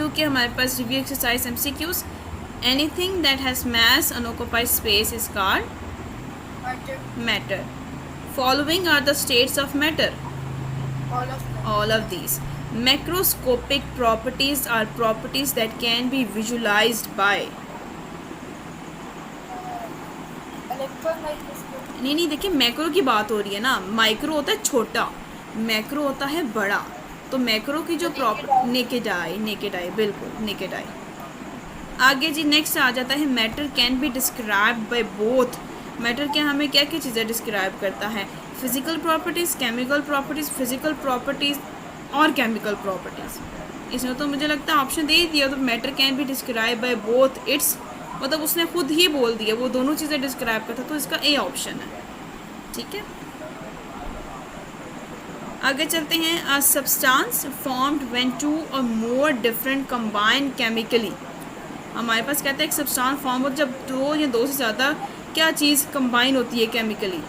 2 के हमारे पास review exercise MCQs. Anything that has mass unoccupied space is called matter. Following are the states of matter. All of these. Macroscopic properties are properties that can be visualized by. नहीं देखिए, macro की बात हो रही है ना. Micro होता है छोटा, मैक्रो होता है बड़ा. तो मैक्रो की जो प्रॉपर्टी नेकेड आई, बिल्कुल नेकेड आई. आगे जी नेक्स्ट आ जाता है matter can be described by both. Matter क्या हमें क्या क्या चीज़ें डिस्क्राइब करता है? Physical properties, chemical properties, physical properties और केमिकल प्रॉपर्टीज़. इसमें तो मुझे लगता है ऑप्शन दे ही दिया. तो matter can be describe by both it's, मतलब उसने खुद ही बोल दिया वो दोनों चीज़ें डिस्क्राइब करता, तो इसका ए ऑप्शन है. ठीक है, आगे चलते हैं. A substance formed when two or more different combine chemically. हमारे पास कहते हैं एक सब्सटेंस फॉर्म हो जब दो या दो से ज़्यादा क्या चीज़ कंबाइन होती है केमिकली.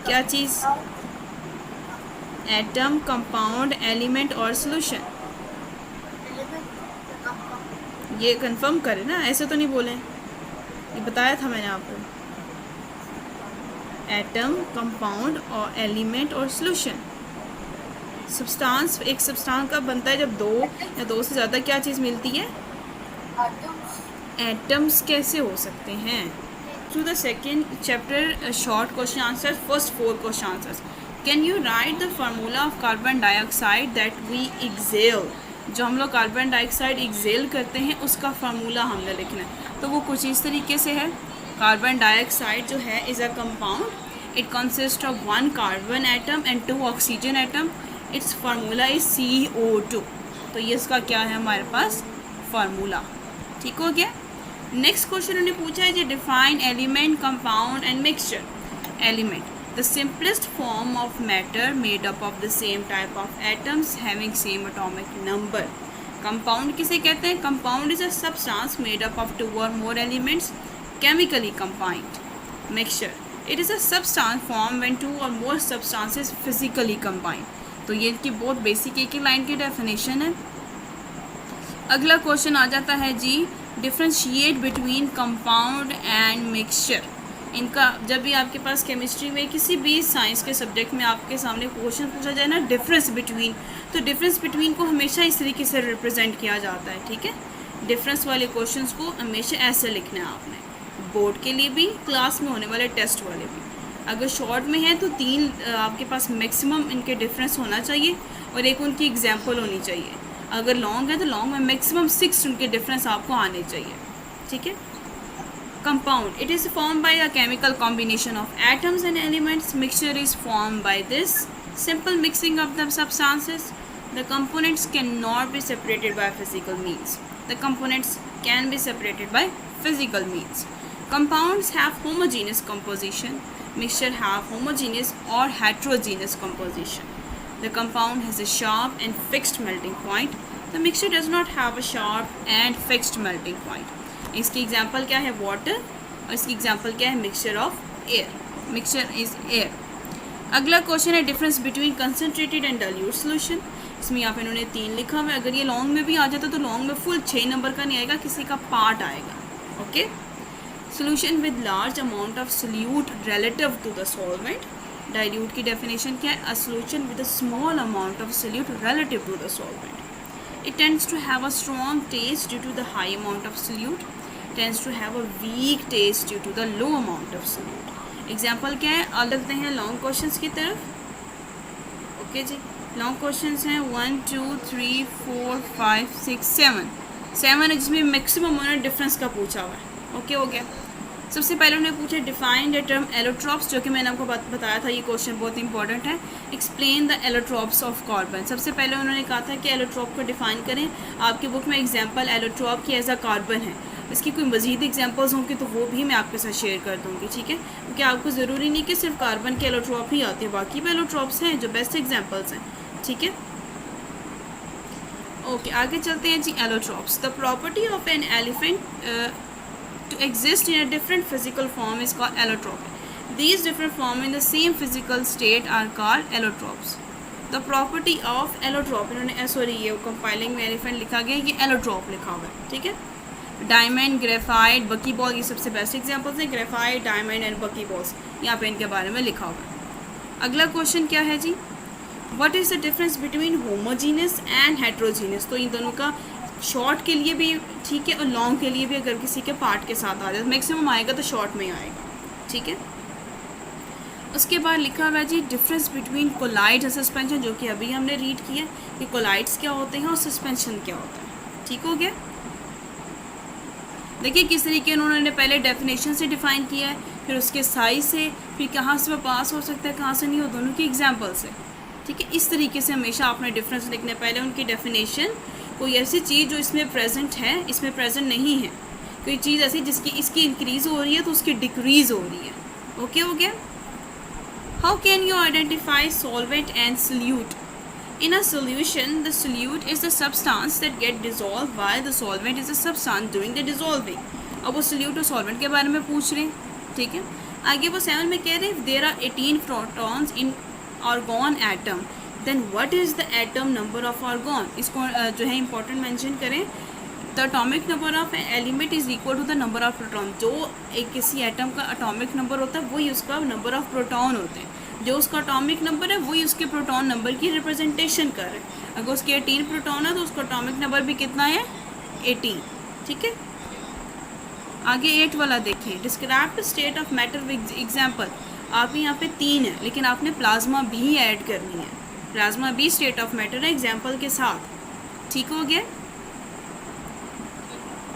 क्या चीज़? एटम, कंपाउंड, एलिमेंट और सॉल्यूशन. ये कंफर्म करें ना, ऐसे तो नहीं बोले. ये बताया था मैंने आपको. एटम, कंपाउंड और एलिमेंट और सॉल्यूशन. सब्सटेंस, एक सब्सटेंस का बनता है जब दो या दो से ज़्यादा क्या चीज़ मिलती है? एटम्स कैसे हो सकते हैं? Through the second chapter short question answer, first 4 question answers. Can you write the formula of carbon dioxide that we exhale. जो हम लोग कार्बन डाइऑक्साइड एक्सेल करते हैं उसका फार्मूला हमने लिखना है. तो वो कुछ इस तरीके से है. कार्बन डाइऑक्साइड जो है is a compound. It consist of 1 carbon atom and 2 oxygen atom. It's formula is CO2. तो ये इसका क्या है हमारे पास? फार्मूला. ठीक हो गया. नेक्स्ट क्वेश्चन उन्होंने पूछा है जी define element, compound and mixture. Element, the simplest form of matter made up of the same type of atoms having same atomic number. Compound किसे कहते हैं? Compound is a substance made up of 2 or more elements chemically combined. Mixture, it is a substance form when 2 or more substances physically combined. तो ये इनकी बहुत basic एक ही line की definition है. अगला क्वेश्चन आ जाता है जी differentiate between compound and mixture. इनका जब भी आपके पास केमिस्ट्री में किसी भी साइंस के सब्जेक्ट में आपके सामने क्वेश्चन पूछा जाए ना डिफरेंस बिटवीन, तो डिफरेंस बिटवीन को हमेशा इस तरीके से रिप्रेजेंट किया जाता है. ठीक है, डिफरेंस वाले क्वेश्चंस को हमेशा ऐसे लिखना है आपने, बोर्ड के लिए भी, क्लास में होने वाले टेस्ट वाले भी. अगर शॉर्ट में है तो 3 आपके पास मैक्सिमम इनके डिफरेंस होना चाहिए और एक उनकी एग्जाम्पल होनी चाहिए. अगर लॉन्ग है तो लॉन्ग में मैक्सिमम 6 उनके डिफरेंस आपको आने चाहिए. ठीक है. Compound, it is form by a chemical combination of atoms and elements. Mixture is form by this simple mixing of the substances. The components can not be separated by physical means. The components can be separated by physical means. Compounds have homogeneous composition. Mixture have homogeneous or heterogeneous composition. The compound has a sharp and fixed melting point. The mixture does not have a sharp and fixed melting point. इसकी example क्या है? Water. और इसकी example क्या है? Mixture of air. Mixture is air. अगला question है difference between concentrated and dilute solution. इसमें यहाँ पे इन्होंने 3 लिखा हुआ है. अगर ये लॉन्ग में भी आ जाता तो लॉन्ग में फुल 6 नंबर का नहीं आएगा, किसी का पार्ट आएगा. Okay. Solution with large amount of solute relative to the solvent. Dilute की definition क्या है? A solution with a small amount of solute relative to the solvent. It tends to have a strong taste due to the high amount of solute. Tends to have a weak taste due to the low amount of solute. Example क्या है? अब लगते हैं long questions की तरफ. Okay जी, long questions हैं 1 2 3 4 5 6 7. 7 है जिसमें मैक्सिमम उन्होंने डिफरेंस का पूछा हुआ है. ओके हो गया. सबसे पहले उन्होंने पूछा डिफाइन द टर्म एलोट्रॉप्स, जो कि मैंने आपको बताया था ये क्वेश्चन बहुत इंपॉर्टेंट है. Explain the allotropes of carbon. सबसे पहले उन्होंने कहा था कि एलोट्रॉप को डिफाइन करें. आपकी बुक में एग्जांपल एलोट्रॉप की एज अ कार्बन है. इसकी कोई मज़ीद एग्जांपल्स होंगी तो वो भी मैं आपके साथ शेयर कर दूँगी. ठीक है, क्योंकि आपको ज़रूरी नहीं कि सिर्फ कार्बन के एलोट्रॉप ही आते हैं, बाकी भी एलोट्रॉप्स हैं जो बेस्ट एग्जाम्पल्स हैं. ठीक है. ओके, आगे चलते हैं जी. Allotropes, the property of an element to exist in a different physical form is called allotrope. These different forms in the same physical state are called allotropes. The property of allotrope, इन्होंने sorry ये compiling में elephant लिखा गया, ये allotrope लिखा हुआ है, ठीक है। डायमंड, ग्रेफाइट, बकी बॉल, ये सबसे बेस्ट एग्जांपल्स हैं, ग्रेफाइट, डायमंड एंड बकी बॉल्स, यहाँ पे इनके बारे में लिखा हुआ है। अगला क्वेश्चन क्या है जी, what is the difference between homogeneous and heterogeneous. तो इन दोनों का शॉर्ट के लिए भी ठीक है और लॉन्ग के लिए भी अगर किसी के पार्ट के साथ आ जाए, मैक्सिमम आएगा तो शॉर्ट में ही आएगा, ठीक है। उसके बाद लिखा हुआ है जी डिफरेंस बिटवीन कोलाइड्स और सस्पेंशन, जो कि अभी हमने रीड किया कि कोलाइड्स क्या होते हैं और सस्पेंशन क्या होता है, ठीक हो गया। देखिए किस तरीके उन्होंने पहले डेफिनेशन से डिफाइन किया है, फिर उसके साइज से, फिर कहाँ से वो पास हो सकता है कहाँ से नहीं, हो दोनों की एग्जाम्पल से, ठीक है। इस तरीके से हमेशा आपने डिफरेंस लिखने, पहले उनकी डेफिनेशन, कोई ऐसी चीज़ जो इसमें प्रेजेंट है इसमें प्रेजेंट नहीं है, कोई चीज़ ऐसी जिसकी इसकी इंक्रीज़ हो रही है तो उसकी डिक्रीज़ हो रही है, ओके हो गया। How can you identify solvent and solute. In a solution, the solute is the substance that get dissolved while the solvent is the substance doing the dissolving. अब वो solute और solvent के बारे में पूछ रहे हैं, ठीक है। आगे वो 7 में कह रहे हैं there are 18 protons in argon atom, then what is the atom number of argon। इसको जो है important mention करें, the atomic number of an element is equal to the number of proton। जो एक किसी एटम का atomic number होता है वही उसका number of proton होते हैं, जो उसका अटोमिक नंबर है वही उसके प्रोटॉन नंबर की रिप्रेजेंटेशन कर रहे हैं। अगर उसके 18 प्रोटॉन है तो उसका अटोमिक नंबर भी कितना है 18, ठीक है। आगे 8 वाला देखिए, describe the state of matter with example. आप यहाँ पे 3 है लेकिन आपने प्लाज्मा भी ऐड करनी है, प्लाज्मा भी स्टेट ऑफ मैटर है एग्जाम्पल के साथ, ठीक हो गया।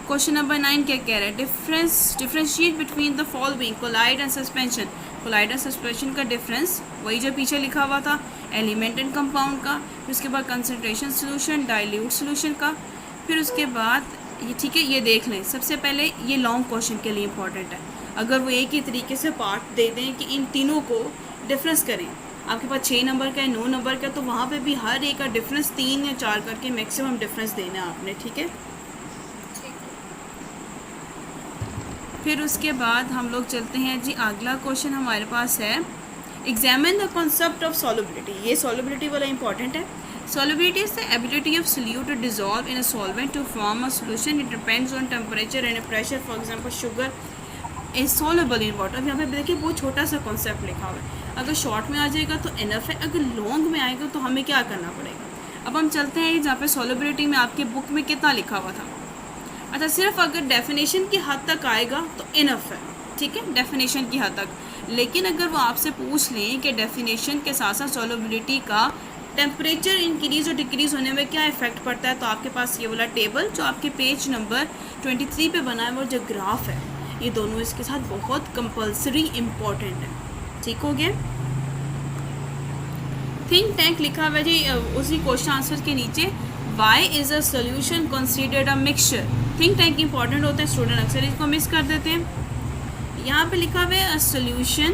क्वेश्चन नंबर 9 क्या कह रहा है, differentiate between the following colloid and suspension. Colloid and suspension का डिफरेंस वही जो पीछे लिखा हुआ था, एलिमेंट एंड कंपाउंड का, फिर उसके बाद कंसंट्रेशन सोल्यूशन, डाइल्यूट सोल्यूशन का, फिर उसके बाद ये, ठीक है। ये देख लें, सबसे पहले ये लॉन्ग क्वेश्चन के लिए इंपॉर्टेंट है। अगर वो एक ही तरीके से पार्ट दे दें कि इन तीनों को डिफरेंस करें, आपके पास 6 नंबर का है 9 नंबर का, तो वहाँ पे भी हर एक का डिफरेंस 3 या 4 करके मैक्सिमम डिफरेंस देना है आपने, ठीक है। फिर उसके बाद हम लोग चलते हैं जी, अगला क्वेश्चन हमारे पास है examine the concept of solubility. ये सॉल्युबिलिटी वाला इंपॉर्टेंट है। Solubility is the ability of solute to dissolve in a solvent to form a solution, it depends on temperature and pressure. For example sugar is soluble in water. अब यहाँ पे देखिए बहुत छोटा सा कॉन्सेप्ट लिखा हुआ है, अगर शॉर्ट में आ जाएगा तो इनफ है, अगर लॉन्ग में आएगा तो हमें क्या करना पड़ेगा। अब हम चलते हैं जहाँ पे सॉल्युबिलिटी में आपके बुक में कितना लिखा हुआ था। अच्छा, सिर्फ अगर डेफिनेशन की हद तक आएगा तो इनफ है, ठीक है, डेफिनेशन की हद तक। लेकिन अगर वो आपसे पूछ लें कि डेफिनेशन के साथ साथ सॉल्युबिलिटी का टेम्परेचर इंक्रीज़ और डिक्रीज़ होने में क्या इफेक्ट पड़ता है, तो आपके पास ये वाला टेबल जो आपके पेज नंबर 23 पे बना है वो जो ग्राफ है, ये दोनों इसके साथ बहुत कंपल्सरी इम्पोर्टेंट है, ठीक हो गया। थिंक टैंक लिखा हुआ है जी उसी क्वेश्चन आंसर के नीचे, why is a solution considered a mixture. Think tank important होता है, स्टूडेंट अक्सर इसको मिस कर देते हैं। यहाँ पे लिखा हुआ है a solution,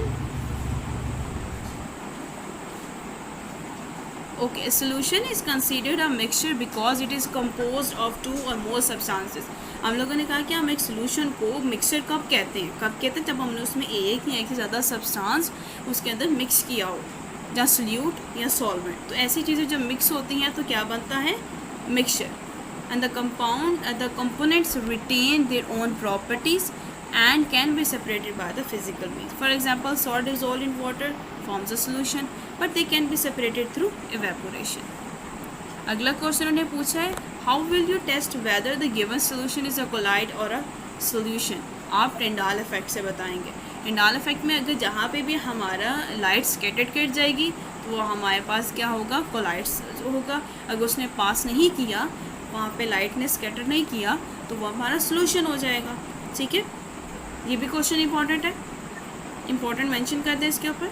okay, solution is considered a mixture because it is composed of 2 or more substances. हम लोगों ने कहा कि हम एक सोल्यूशन को मिक्सचर कब कहते हैं, जब हमने उसमें एक या एक से ज़्यादा सब्सटेंस उसके अंदर मिक्स किया हो, या सोल्यूट या सॉल्वेंट। तो ऐसी चीज़ें जब मिक्स होती हैं तो क्या बनता है, mixture. And the components retain their own properties and can be separated by the physical means. For example, salt dissolved in water forms a solution, but they can be separated through evaporation. अगला question उन्होंने पूछा है, how will you test whether the given solution is a colloid or a solution? आप टेंडाल effect से बताएंगे। टेंडाल effect में अगर जहाँ पे भी हमारा लाइट स्कैटर्ड कर जाएगी तो वो हमारे पास क्या होगा, कोलाइड्स होगा। अगर उसने पास नहीं किया, वहाँ पे लाइट ने स्कैटर नहीं किया, तो वो हमारा सोल्यूशन हो जाएगा, ठीक है। ये भी क्वेश्चन इंपॉर्टेंट है, इंपॉर्टेंट मेंशन कर दें इसके ऊपर।